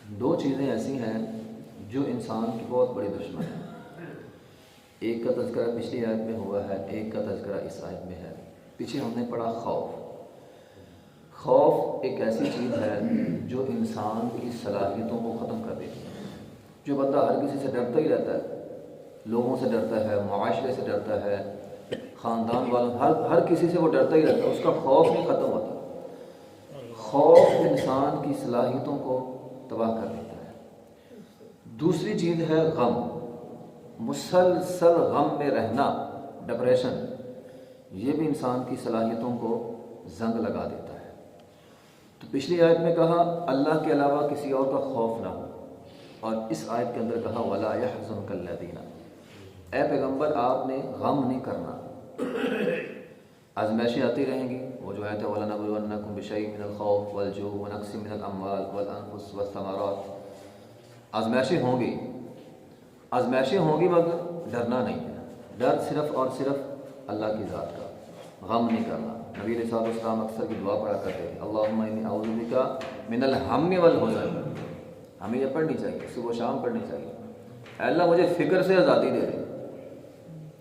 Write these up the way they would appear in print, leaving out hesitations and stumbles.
دو چیزیں ایسی ہیں جو انسان کی بہت بڑی دشمن ہیں۔ ایک کا تذکرہ پچھلی آیت میں ہوا ہے، ایک کا تذکرہ اس آیت میں ہے۔ پیچھے ہم نے پڑھا خوف۔ خوف ایک ایسی چیز ہے جو انسان کی صلاحیتوں کو ختم کر دیتی ہے۔ جو بندہ ہر کسی سے ڈرتا ہی رہتا ہے، لوگوں سے ڈرتا ہے، معاشرے سے ڈرتا ہے، خاندان والوں، ہر کسی سے وہ ڈرتا ہی رہتا ہے، اس کا خوف نہیں ختم ہوتا۔ خوف انسان کی صلاحیتوں کو تباہ کر دیتا ہے۔ دوسری چیز ہے غم، مسلسل غم میں رہنا، ڈپریشن، یہ بھی انسان کی صلاحیتوں کو زنگ لگا دیتا ہے۔ تو پچھلی آیت میں کہا اللہ کے علاوہ کسی اور کا خوف نہ ہو، اور اس آیت کے اندر کہا وَلَا يَحْزُنْكَ الَّذِينَ، اے پیغمبر آپ نے غم نہیں کرنا۔ آزمائشیں آتی رہیں گی، وہ جو آیت ہے وَلَنَبْلُوَنَّكُمْ بِشَيْءٍ مِّنَ الْخَوْفِ وَالْجُوعِ وَنَقْصٍ مِّنَ الْأَمْوَالِ وَالْأَنفُسِ وَالثَّمَرَاتِ، آزمائشیں ہوں گی، آزمائشیں ہوں گی، مگر ڈرنا نہیں ہے۔ ڈر صرف اور صرف اللہ کی ذات کا، غم نہیں کرنا۔ نبی علیہ الصلوۃ والسلام اکثر کی دعا پڑھا کرتے ہیں اللہم انی اعوذ بک من الہم والحزن، ہمیں یہ پڑھنی چاہیے، صبح و شام پڑھنی چاہیے۔ اے اللہ مجھے فکر سے آزادی دے دے،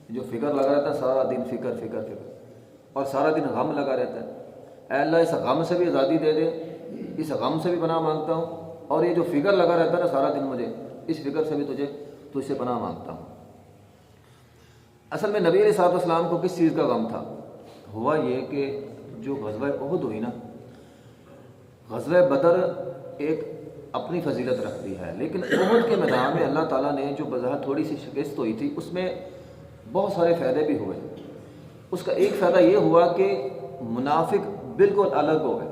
جو فکر لگا رہتا ہے سارا دن، فکر فکر فکر، اور سارا دن غم لگا رہتا ہے، اے اللہ اس غم سے بھی آزادی دے دے، اس غم سے بھی پناہ مانگتا ہوں، اور یہ جو فکر لگا رہتا ہے نا سارا دن، مجھے اس فکر سے بھی تجھ سے پناہ مانگتا ہوں۔ اصل میں نبی علیہ الصلوۃ والسلام کو کس چیز کا غم تھا؟ ہوا یہ کہ جو غزوہ احد ہوئی نا، غزوہ بدر ایک اپنی فضیلت رکھتی ہے، لیکن احد کے میدان میں اللہ تعالیٰ نے جو بظاہر تھوڑی سی شکست ہوئی تھی، اس میں بہت سارے فائدے بھی ہوئے۔ اس کا ایک فائدہ یہ ہوا کہ منافق بالکل الگ ہو گئے۔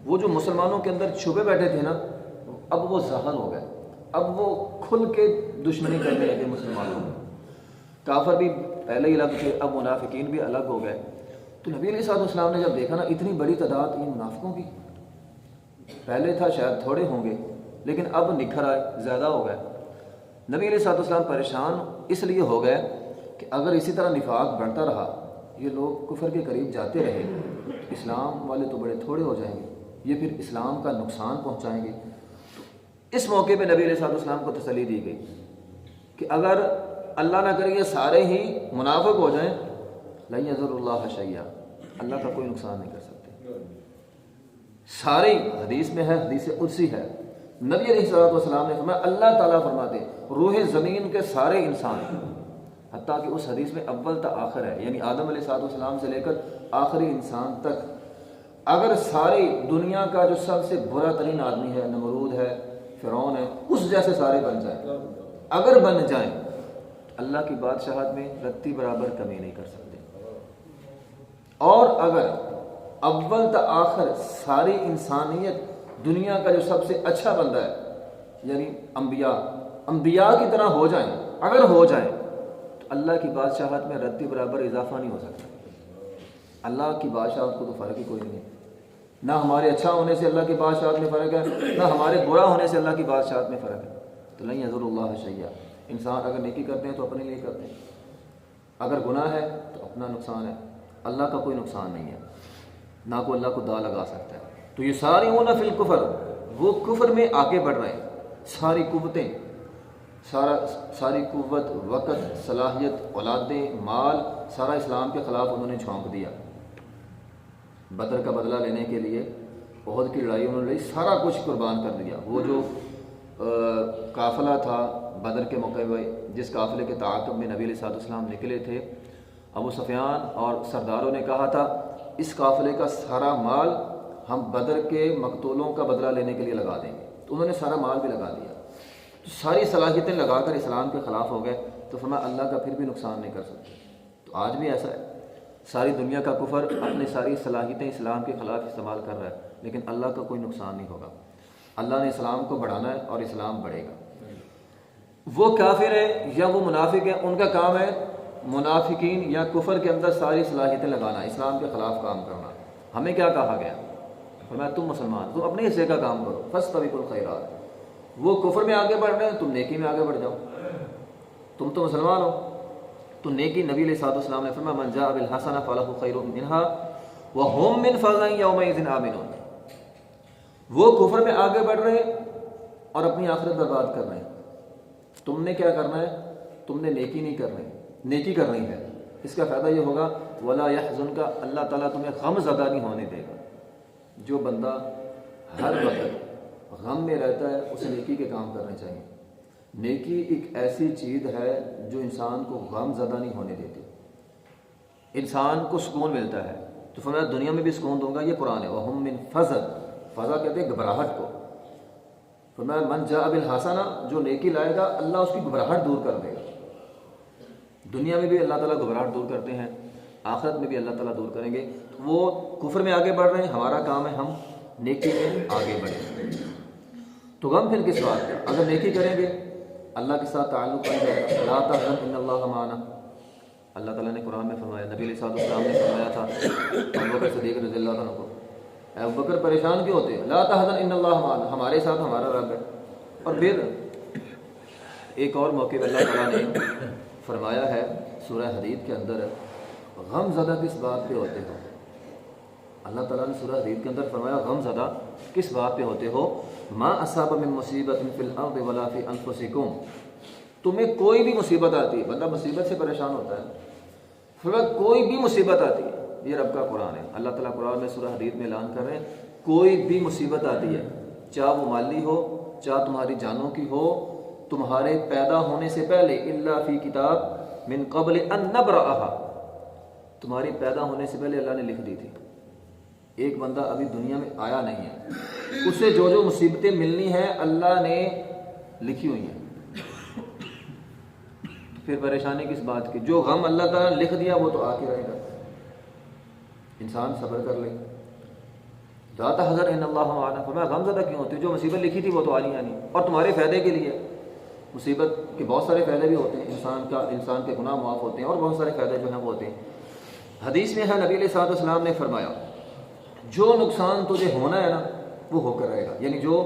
وہ جو مسلمانوں کے اندر چھپے بیٹھے تھے نا، اب وہ ظاہر ہو گئے، اب وہ کھل کے دشمنی کرنے لگے مسلمانوں میں۔ کافر بھی پہلے ہی الگ تھے، اب منافقین بھی الگ ہو گئے۔ تو نبی علیہ الصلوۃ والسلام نے جب دیکھا نا اتنی بڑی تعداد یہ منافقوں کی، پہلے تھا شاید تھوڑے ہوں گے، لیکن اب نکھر آئے، زیادہ ہو گئے۔ نبی علیہ الصلوۃ والسلام پریشان اس لیے ہو گئے کہ اگر اسی طرح نفاق بڑھتا رہا، یہ لوگ کفر کے قریب جاتے رہے، اسلام والے تو بڑے تھوڑے ہو جائیں گے، یہ پھر اسلام کا نقصان پہنچائیں گے۔ تو اس موقع پہ نبی علیہ الصلوۃ والسلام کو تسلی دی گئی کہ اگر اللہ نہ کرے یہ سارے ہی منافق ہو جائیں، لن یضر اللہ شیئا، اللہ کا کوئی نقصان نہیں کر سکتے۔ ساری حدیث میں ہے، حدیث قدسی ہے، نبی علیہ الصلوۃ والسلام نے فرمایا، اللہ تعالیٰ فرماتے روح زمین کے سارے انسان، حتیٰ کہ اس حدیث میں اول تا آخر ہے، یعنی آدم علیہ الصلوۃ والسلام سے لے کر آخری انسان تک، اگر ساری دنیا کا جو سب سے برا ترین آدمی ہے، نمرود ہے، فرعون ہے، اس جیسے سارے بن جائیں، اگر بن جائیں، اللہ کی بادشاہت میں رتی برابر کمی نہیں کر سکتے۔ اور اگر اول تا آخر ساری انسانیت دنیا کا جو سب سے اچھا بندہ ہے، یعنی انبیاء کی طرح ہو جائیں، اگر ہو جائیں، تو اللہ کی بادشاہت میں رتی برابر اضافہ نہیں ہو سکتا۔ اللہ کی بادشاہت کو تو فرق ہی کوئی نہیں ہے، نہ ہمارے اچھا ہونے سے اللہ کی بادشاہت میں فرق ہے، نہ ہمارے برا ہونے سے اللہ کی بادشاہت میں فرق ہے۔ تو لن یضر اللہ شیئا، انسان اگر نیکی کرتے ہیں تو اپنے لیے کرتے ہیں، اگر گناہ ہے تو اپنا نقصان ہے، اللہ کا کوئی نقصان نہیں ہے، نہ کوئی اللہ کو دا لگا سکتا ہے۔ تو یہ ساری فی الکفر، وہ کفر میں آگے بڑھ رہے ہیں، ساری قوتیں، ساری قوت، وقت، صلاحیت، اولادیں، مال، سارا اسلام کے خلاف انہوں نے جھونک دیا۔ بدر کا بدلہ لینے کے لیے، احد کی لڑائی انہوں نے لی، سارا کچھ قربان کر دیا۔ وہ جو قافلہ تھا بدر کے موقع پہ، جس قافلے کے تعاقب میں نبی علیہ الصلوۃ والسلام نکلے تھے، ابو سفیان اور سرداروں نے کہا تھا اس قافلے کا سارا مال ہم بدر کے مقتولوں کا بدلہ لینے کے لیے لگا دیں گے، تو انہوں نے سارا مال بھی لگا دیا، تو ساری صلاحیتیں لگا کر اسلام کے خلاف ہو گئے۔ تو فرمایا اللہ کا پھر بھی نقصان نہیں کر سکتے۔ تو آج بھی ایسا ہے، ساری دنیا کا کفر اپنی ساری صلاحیتیں اسلام کے خلاف استعمال کر رہا ہے، لیکن اللہ کا کوئی نقصان نہیں ہوگا۔ اللہ نے اسلام کو بڑھانا ہے اور اسلام بڑھے گا۔ وہ کافر ہے یا وہ منافق ہے، ان کا کام ہے منافقین یا کفر کے اندر ساری صلاحیتیں لگانا، اسلام کے خلاف کام کرنا۔ ہمیں کیا کہا گیا؟ فرمایا تم مسلمان، تم اپنے حصے کا کام کرو، فاستبقوا الخیرات۔ وہ کفر میں آگے بڑھ رہے ہیں، تم نیکی میں آگے بڑھ جاؤ، تم تو مسلمان ہو، تو نیکی۔ نبی علیہ الصلوۃ والسلام نے فرمایا من جاء بالحسنۃ فلہ خیر منها وهم من فزع یومئذ آمنون۔ وہ کفر میں آگے بڑھ رہے ہیں، اور اپنی آخرت برباد کر رہے ہیں۔ تم نے کیا کرنا ہے؟ تم نے نیکی نہیں کرنی، نیکی کرنی ہے۔ اس کا فائدہ یہ ہوگا ولا يحزنک، اللہ تعالیٰ تمہیں غم زدہ نہیں ہونے دے گا۔ جو بندہ ہر وقت غم میں رہتا ہے اسے نیکی کے کام کرنے چاہیے۔ نیکی ایک ایسی چیز ہے جو انسان کو غم زدہ نہیں ہونے دیتی، انسان کو سکون ملتا ہے۔ تو فرمایا دنیا میں بھی سکون دوں گا، یہ قرآن ہے۔ وَهُمْ مِنْ فَزَعٍ، فضا کہتے ہیں گھبراہٹ کو۔ فرمایا من جاء بالحسنہ، جو نیکی لائے گا اللہ اس کی گھبراہٹ دور کر دے گا۔ دنیا میں بھی اللہ تعالیٰ گھبراہٹ دور کرتے ہیں، آخرت میں بھی اللہ تعالیٰ دور کریں گے۔ وہ کفر میں آگے بڑھ رہے ہیں، ہمارا کام ہے ہم نیکی میں آگے بڑھیں۔ تو غم پھر کس بات کا؟ اگر نیکی کریں گے اللہ کے ساتھ تعلق بن جائے گا۔ لا تحزن ان اللہ معنا، اللہ تعالیٰ نے قرآن میں فرمایا، نبی علیہ السلام نے فرمایا تھا ابوبکر صدیق رضی اللہ عنہ کو، اے ابوبکر پریشان کیوں ہوتے ہو؟ لا تحزن ان اللہ معنا، ہمارے ساتھ ہمارا رب ہے۔ اور پھر ایک اور موقع پہ اللہ تعالیٰ نے فرمایا ہے سورہ حدید کے اندر، غم زدہ کس بات پہ ہوتے ہو؟ اللہ تعالیٰ نے سورہ حدید کے اندر فرمایا غم زدہ کس بات پہ ہوتے ہو؟ ما اصاب من مصیبت فی الارض ولا فی انفسکم، تمہیں کوئی بھی مصیبت آتی ہے، بندہ مصیبت سے پریشان ہوتا ہے، فرمایا کوئی بھی مصیبت آتی ہے، یہ رب کا قرآن ہے۔ اللہ تعالیٰ قرآن میں سورہ حدید میں اعلان کر رہے ہیں کوئی بھی مصیبت آتی ہے، چاہے وہ مالی ہو، چاہے تمہاری جانوں کی ہو، تمہارے پیدا ہونے سے پہلے الا فی کتاب من قبل ان نبرأہا، تمہاری پیدا ہونے سے پہلے اللہ نے لکھ دی تھی۔ ایک بندہ ابھی دنیا میں آیا نہیں ہے، اسے جو جو مصیبتیں ملنی ہیں اللہ نے لکھی ہوئی ہیں، پھر پریشانی کس بات کی؟ جو غم اللہ تعالیٰ نے لکھ دیا وہ تو آ کے رہے گا، انسان صبر کر لے۔ لا تحزن ان اللہ معنا، فرمایا غم زدہ کیوں ہوتی ہے؟ جو مصیبت لکھی تھی وہ تو آنی آنی، اور تمہارے فائدے کے لیے۔ مصیبت کے بہت سارے فائدے بھی ہوتے ہیں، انسان کے گناہ معاف ہوتے ہیں، اور بہت سارے فائدے جو ہیں وہ ہوتے ہیں۔ حدیث میں ہے نبی علیہ الصلوۃ والسلام نے فرمایا جو نقصان تجھے ہونا ہے نا وہ ہو کر رہے گا، یعنی جو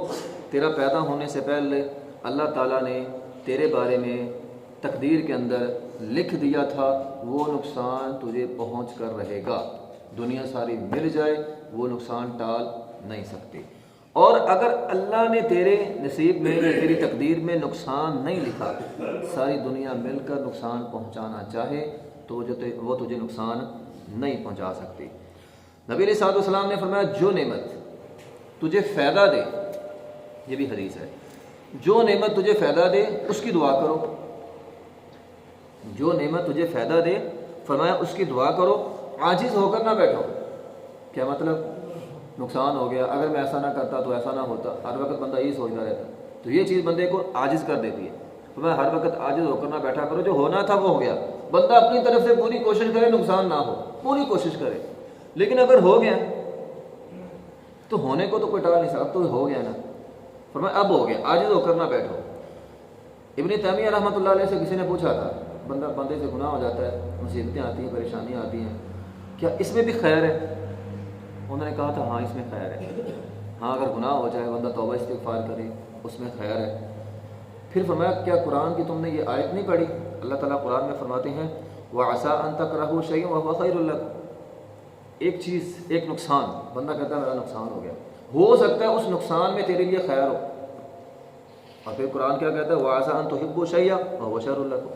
تیرا پیدا ہونے سے پہلے اللہ تعالیٰ نے تیرے بارے میں تقدیر کے اندر لکھ دیا تھا وہ نقصان تجھے پہنچ کر رہے گا۔ دنیا ساری مل جائے وہ نقصان ٹال نہیں سکتی، اور اگر اللہ نے تیرے نصیب میں یا تیری تقدیر میں نقصان نہیں لکھا، ساری دنیا مل کر نقصان پہنچانا چاہے تو وہ تجھے نقصان نہیں پہنچا سکتی۔ نبی علیہ الصلوۃ والسلام نے فرمایا جو نعمت تجھے فائدہ دے، یہ بھی حدیث ہے، جو نعمت تجھے فائدہ دے اس کی دعا کرو، جو نعمت تجھے فائدہ دے فرمایا اس کی دعا کرو، عاجز ہو کر نہ بیٹھو۔ کیا مطلب؟ نقصان ہو گیا، اگر میں ایسا نہ کرتا تو ایسا نہ ہوتا، ہر وقت بندہ یہی سوچتا رہتا، تو یہ چیز بندے کو عاجز کر دیتی ہے۔ فرمایا ہر وقت عاجز ہو کر نہ بیٹھا کرو، جو ہونا تھا وہ ہو گیا، بندہ اپنی طرف سے پوری کوشش کرے نقصان نہ ہو، پوری کوشش کرے، لیکن اگر ہو گیا تو ہونے کو تو کوئی ٹال نہیں سکتا، اب تو ہو گیا نا، فرمایا اب ہو گیا، عاجز ہو کر نہ بیٹھو۔ ابن تیمیہ رحمۃ اللہ علیہ سے کسی نے پوچھا تھا، بندے سے گناہ ہو جاتا ہے، مصیبتیں آتی ہیں، پریشانیاں آتی ہیں، کیا اس میں بھی خیر ہے؟ انہوں نے کہا تھا ہاں اس میں خیر ہے، ہاں اگر گناہ ہو جائے بندہ توبہ استغفار کرے اس میں خیر ہے۔ پھر فرمایا کیا قرآن کی تم نے یہ آیت نہیں پڑھی؟ اللہ تعالیٰ قرآن میں فرماتے ہیں وَعَسَىٰ أَن تَكْرَهُوا شَيْئًا وَهُوَ خَيْرٌ لَكُمْ، ایک چیز، ایک نقصان، بندہ کہتا ہے میرا نقصان ہو گیا، ہو سکتا ہے اس نقصان میں تیرے لیے خیر ہو، اور پھر قرآن کیا کہتا ہے وَعَسَىٰ أَن تُحِبُّوا شَيْئًا وَهُوَ شَرٌ لَكُمْ،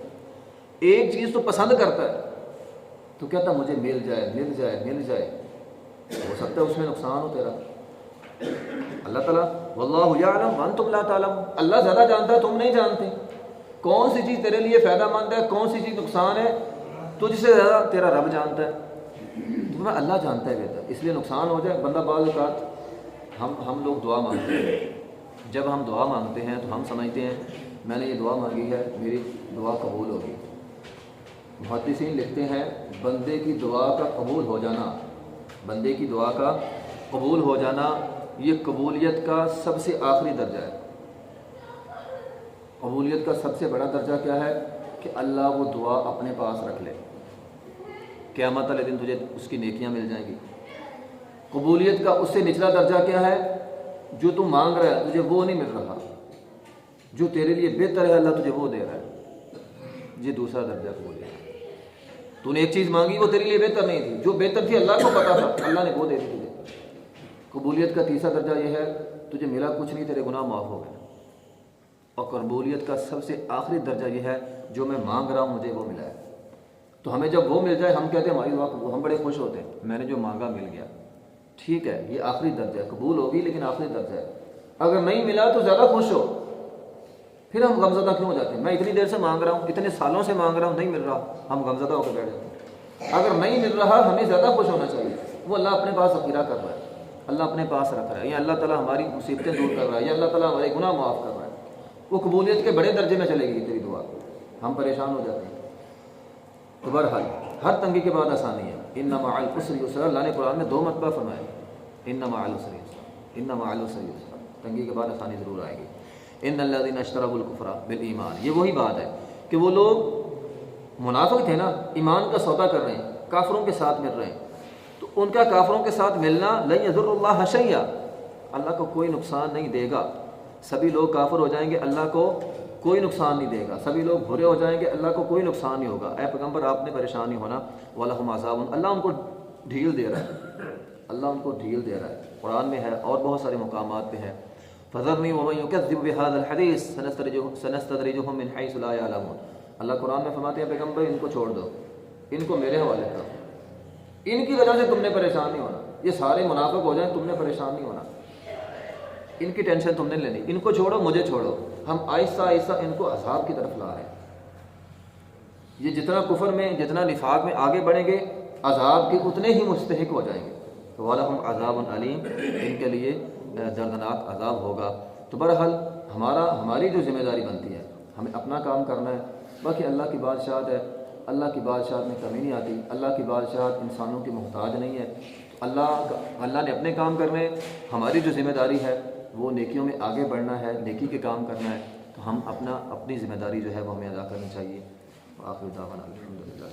ایک چیز تو پسند کرتا ہے تو کہتا ہے مجھے مل جائے مل جائے مل جائے، ہو سکتا ہے اس میں نقصان ہو تیرا۔ اللہ تعالیٰ واللہ یعلم وانتم لا تعلمون، اللہ زیادہ جانتا ہے تم نہیں جانتے، کون سی چیز تیرے لیے فائدہ مند ہے کون سی چیز نقصان ہے تجھ سے زیادہ تیرا رب جانتا ہے، تمہیں اللہ جانتا ہے بہتر، اس لیے نقصان ہو جائے بندہ بعض اوقات ہم لوگ دعا مانگتے ہیں، جب ہم دعا مانگتے ہیں تو ہم سمجھتے ہیں میں نے یہ دعا مانگی ہے میری دعا قبول ہوگی۔ محدثین لکھتے ہیں بندے کی دعا کا قبول ہو جانا، بندے کی دعا کا قبول ہو جانا یہ قبولیت کا سب سے آخری درجہ ہے۔ قبولیت کا سب سے بڑا درجہ کیا ہے کہ اللہ وہ دعا اپنے پاس رکھ لے، قیامت والے دن تجھے اس کی نیکیاں مل جائیں گی۔ قبولیت کا اس سے نچلا درجہ کیا ہے؟ جو تم مانگ رہا ہے تجھے وہ نہیں مل رہا، جو تیرے لیے بہتر ہے اللہ تجھے وہ دے رہا ہے، یہ دوسرا درجہ قبولیت۔ تو نے ایک چیز مانگی وہ تیرے لیے بہتر نہیں تھی، جو بہتر تھی اللہ کو پتا تھا، اللہ نے وہ دے دی تجھے۔ قبولیت کا تیسرا درجہ یہ ہے تجھے ملا کچھ نہیں، تیرے گناہ معاف ہو گئے، اور قبولیت کا سب سے آخری درجہ یہ ہے جو میں مانگ رہا ہوں مجھے وہ ملا ہے. تو ہمیں جب وہ مل جائے ہم کہتے ہیں ہماری دعا قبول، ہم بڑے خوش ہوتے ہیں میں نے جو مانگا مل گیا. ٹھیک ہے، یہ آخری درجہ ہے، قبول ہوگی لیکن آخری درجہ ہے. اگر نہیں ملا تو زیادہ خوش ہو، پھر ہم غمزدہ کیوں ہو جاتے ہیں؟ میں اتنی دیر سے مانگ رہا ہوں، اتنے سالوں سے مانگ رہا ہوں، نہیں مل رہا، ہم غمزدہ ہو کے بیٹھ جاتے ہیں. اگر نہیں مل رہا ہمیں زیادہ خوش ہونا چاہیے. وہ اللہ اپنے پاس ذخیرہ کر رہا ہے، اللہ اپنے پاس رکھ رہا ہے، یا اللہ تعالیٰ ہماری مصیبتیں دور کر رہا ہے، یا اللہ تعالیٰ ہمارے گناہ معاف کر رہا ہے. وہ قبولیت کے بڑے درجے میں چلے گی تیری دعا. ہم پریشان ہو جاتے ہیں. تو بہرحال ہر تنگی کے بعد آسانی ہے. ان مع العسر یسرا، اللہ نے قرآن میں 2 مرتبہ فرمایا ان مع العسر یسرا، ان مع العسر یسرا، تنگی کے بعد آسانی ضرور آئے گی. ان الذین اشتروا الکفر بالایمان، یہ وہی بات ہے کہ وہ لوگ منافق تھے نا، ایمان کا سودا کر رہے ہیں، کافروں کے ساتھ مل رہے ہیں. تو ان کا کافروں کے ساتھ ملنا لن یضر اللہ شیئا، اللہ کو کوئی نقصان نہیں دے گا. سبھی لوگ کافر ہو جائیں گے اللہ کو کوئی نقصان نہیں دے گا، سبھی لوگ برے ہو جائیں گے اللہ کو کوئی نقصان نہیں ہوگا. اے پیغمبر آپ نے پریشان نہیں ہونا. وَلَهُمْ عَذَابٌ، اللہ ان کو ڈھیل دے رہا ہے، اللہ ان کو ڈھیل دے رہا ہے. قرآن میں ہے اور بہت سارے مقامات پہ ہے. فَذَرْنِي وَمَن يُكَذِّبُ بِهَذَا الْحَدِيثِ سَنَسْتَدْرِجُهُم مِّنْ حَيْثُ لَا يَعْلَمُونَ. اللہ قرآن میں فرماتے ہیں پیغمبر ان کو چھوڑ دو، ان کو میرے حوالے کرو، ان کی وجہ سے تم نے پریشان نہیں ہونا. یہ سارے منافق ہو جائیں تم نے پریشان نہیں ہونا، ان کی ٹینشن تم نے لینی. ان کو چھوڑو مجھے چھوڑو. ہم آہستہ آہستہ ان کو عذاب کی طرف لا رہے ہیں. یہ جتنا کفر میں جتنا نفاق میں آگے بڑھیں گے عذاب کے اتنے ہی مستحق ہو جائیں گے. تو وَلَهُمْ عَذَابٌ عَلِيمٌ، ان کے لیے دردناک عذاب ہوگا. تو بہرحال ہماری جو ذمہ داری بنتی ہے ہمیں اپنا کام کرنا ہے. باقی اللہ کی بادشاہت ہے، اللہ کی بادشاہت میں کمی نہیں آتی. اللہ کی بادشاہت انسانوں کی محتاج نہیں ہے. اللہ نے اپنے کام کرنے، ہماری جو ذمہ داری ہے وہ نیکیوں میں آگے بڑھنا ہے، نیکی کے کام کرنا ہے. تو ہم اپنی ذمہ داری جو ہے وہ ہمیں ادا کرنی چاہیے. آخر دعوانا الحمدللہ.